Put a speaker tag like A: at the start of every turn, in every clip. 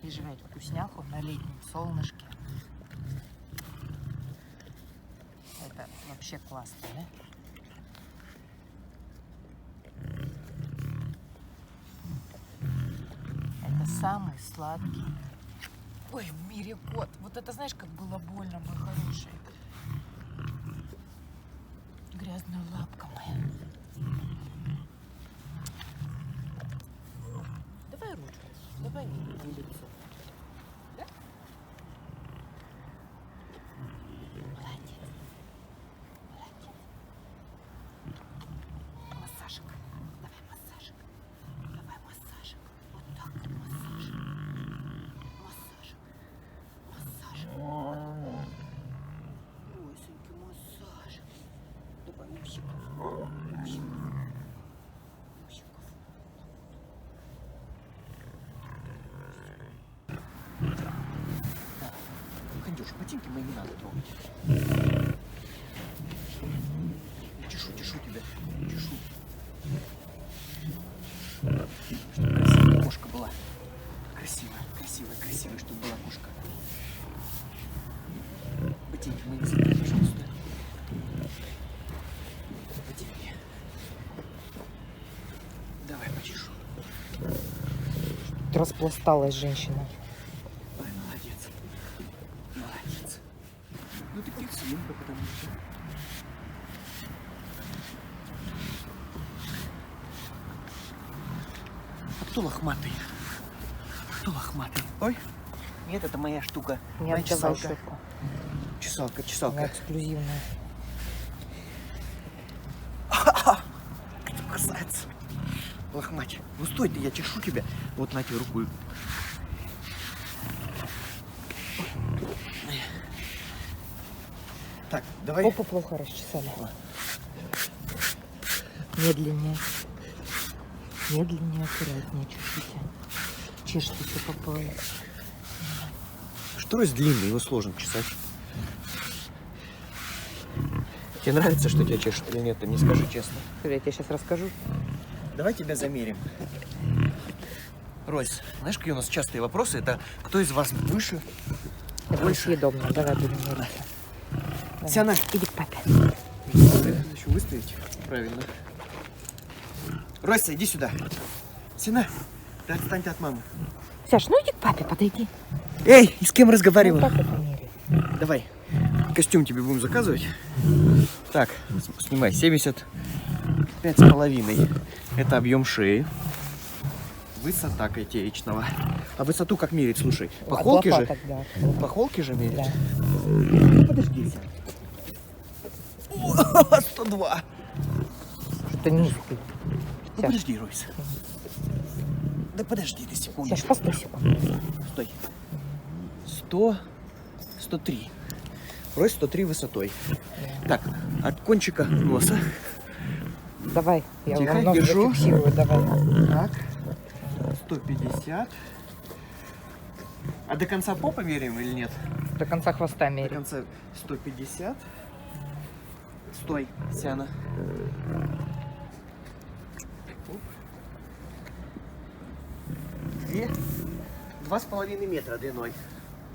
A: и жрать вкусняху на летнем солнышке. Это вообще классно, да? Это самый сладкий. Ой, в мире кот. Вот это знаешь, как было больно, мой хороший. Грязная лапка моя. Давай ручку. Давай лицо. Да? Молодец. Молодец. Массажик. Давай массажик. Давай массажик. Вот так вот массажик. Массажик. Массажик. Ой, Соньки, массажик. Давай мусиков. Мусиков. Мусиков. Кандюш, ботинки мои не надо трогать. Чешу тебя. Чешу. Чтобы красивая кошка была. Красивая, чтобы была кошка. Ботинки мои не забирай, пожалуйста. Ботинки. Давай почешу.
B: Распласталась женщина.
A: Ой, молодец. Молодец. Ну ты певцинка, потому что... А кто лохматый? Кто лохматый? Ой. Нет, это моя штука.
B: Не
A: моя
B: отдавай
A: чесалка.
B: шутку.
A: Чесалка.
B: Она эксклюзивная.
A: Красавец. Лохмать. Ну стой ты, я чешу тебя. Вот на тебе руку. Так, давай.
B: Попу плохо расчесали. Медленнее. Медленнее, аккуратнее чешите. Чешите все по полу.
A: Шторос длинный, его сложно чесать. Тебе нравится, что тебя чешут или нет? Ты мне скажи честно.
B: Я тебе сейчас расскажу.
A: Давай тебя замерим. Ройс, знаешь, какие у нас частые вопросы? Это кто из вас выше?
B: Это несъедобно. Давай будем мериться.
A: Сяна.
B: Иди к папе.
A: Еще выставить. Правильно. Ройса, иди сюда. Сяна, ты отстань от мамы.
B: Саш, ну иди к папе, подойди.
A: Эй, и с кем
B: Ну,
A: разговариваю?
B: папе померяй.
A: Давай. Костюм тебе будем заказывать. Так, снимай. 75,5. Это объем шеи. Высота котеечного. А высоту как мерить, слушай? По холке же?
B: Лопаток, да.
A: По холке же мерить?
B: Да.
A: Подожди. 102.
B: Это низкий.
A: Ну,
B: Саш,
A: подожди, Ройс. Да подожди ты секунду.
B: Саш, постой секунду.
A: Стой. 100, 103. Ройс 103 высотой. Так, от кончика носа.
B: Давай, я
A: Тихо,
B: вам нос
A: держу.
B: зафиксирую, давай.
A: Так. 150. А до конца попа меряем или нет?
B: До конца хвоста
A: До
B: меряй.
A: конца 150. Стой, Сяна. Две. 2,5 метра длиной.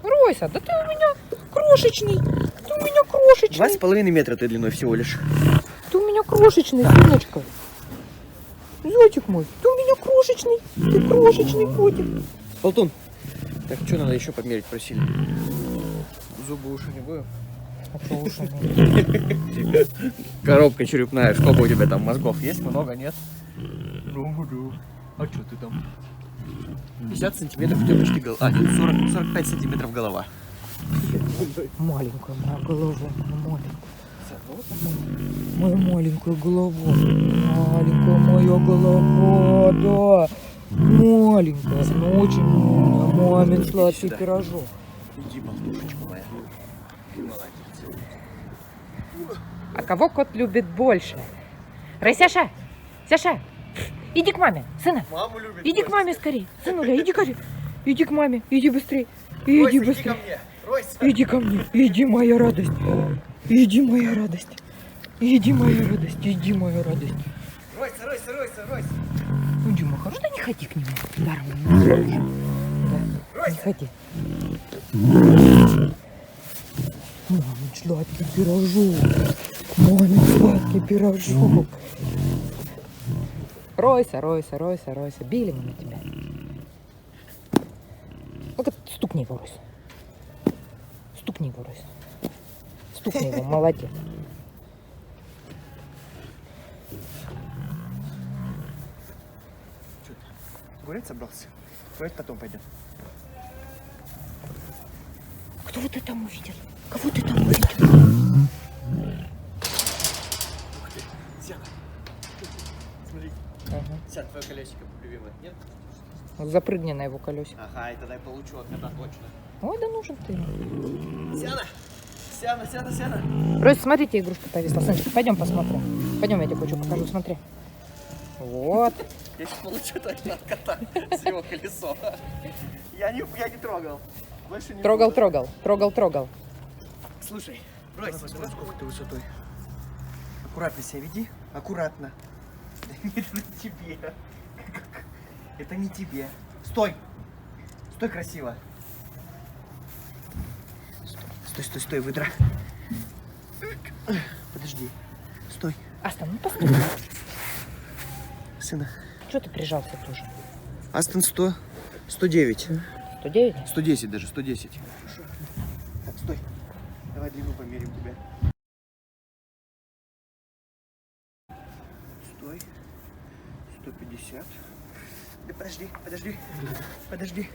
B: Ройса, да ты у меня крошечный. Ты у меня крошечный.
A: 2,5 метра ты длиной всего лишь.
B: Ты у меня крошечный, сыночка. Зайчик мой, ты у меня крошечный. Ты крошечный котик.
A: Болтун. Так, что надо еще померить, просили? Зубы, уши не будем?
B: А что уши мерить?
A: Коробка черепная. Сколько у тебя там мозгов есть? Много, нет? Ну, а что ты там? 50 сантиметров у тебя почти голова. А, нет, 45 сантиметров голова.
B: Маленькая моя голова, маленькая. Моя маленькая голова. Маленькая моя голова, да. Маленькая, но очень умная. Мамин сладкий
A: сюда.
B: пирожок.
A: Иди, болтушечка моя. Молодец.
B: А кого кот любит больше? Саша, Саша, иди к маме, сына.
A: Маму любит.
B: Иди к маме скорее. Сынуля, иди ко мне. Иди к маме, иди быстрее.
A: Ройса,
B: Иди
A: иди ко
B: быстрее.
A: мне. Ройса.
B: Иди ко мне. Иди, моя радость. Иди, моя радость. Иди, моя радость. Иди, моя радость.
A: Ройса.
B: Ну, Дима, хорошо, да не ходи к нему. Даром он не нужен. Да, не ходи. Мамин сладкий пирожок. Мамин сладкий пирожок. Ройся, ройся, ройся, ройся. Били мы на тебя. Ну-ка, стукни его, Ройся. Стукни его, Ройся. Стукни его, молодец.
A: Что ты? Гулять собрался? Давайте потом пойдем.
B: Кто ты там увидел? Кого ты там увидел?
A: Ух ты, Сяна. Смотри,
B: Ага.
A: Сян, твое колесико любимое, нет?
B: Запрыгни на его колесико.
A: Ага, и тогда я получу от кота точно.
B: Ой, да нужен ты ему.
A: Сяна! Сяна, Сяна, Сяна!
B: Ройся, смотрите, игрушка повисла. Сыночка, пойдем посмотрим. Пойдем, я тебе кое-что покажу, смотри. Вот.
A: Я сейчас получу точно от кота с его колесо. Я не трогал. Больше не
B: Трогал,
A: буду.
B: трогал, трогал, трогал.
A: Слушай, Ройс, смотри, сколько ты высотой. Аккуратно себя веди. Аккуратно. Это не тебе. Это не тебе. Стой. Стой красиво. Стой, стой, стой, выдра. Подожди. Стой.
B: Астон, ну постой.
A: Сына.
B: Что ты прижался тоже?
A: Астон 100. 109.
B: 109?
A: 110 даже, 110. Так, стой. Давай длину померим тебя. Стой. 150. Да подожди, подожди. Подожди.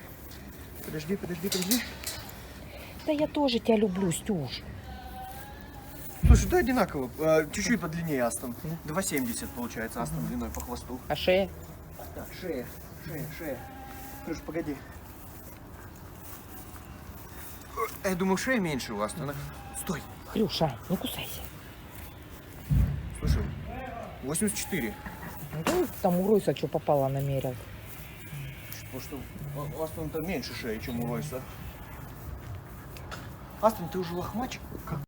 A: Подожди, подожди, подожди.
B: Да я тоже тебя люблю, Стюш.
A: Слушай, да одинаково. Чуть-чуть подлиннее Астон. 2,70 получается Астон длиной по хвосту.
B: А шея?
A: Так, шея, шея, шея. Слушай, погоди. Я думаю, шея меньше у Астона. Стой.
B: Хрюша, не кусайся.
A: Слушай, 84.
B: Ну, там у Ройса что попало намерил.
A: Потому что у Астона-то меньше шеи, чем у Ройса. Астон, ты уже лохмач? Как?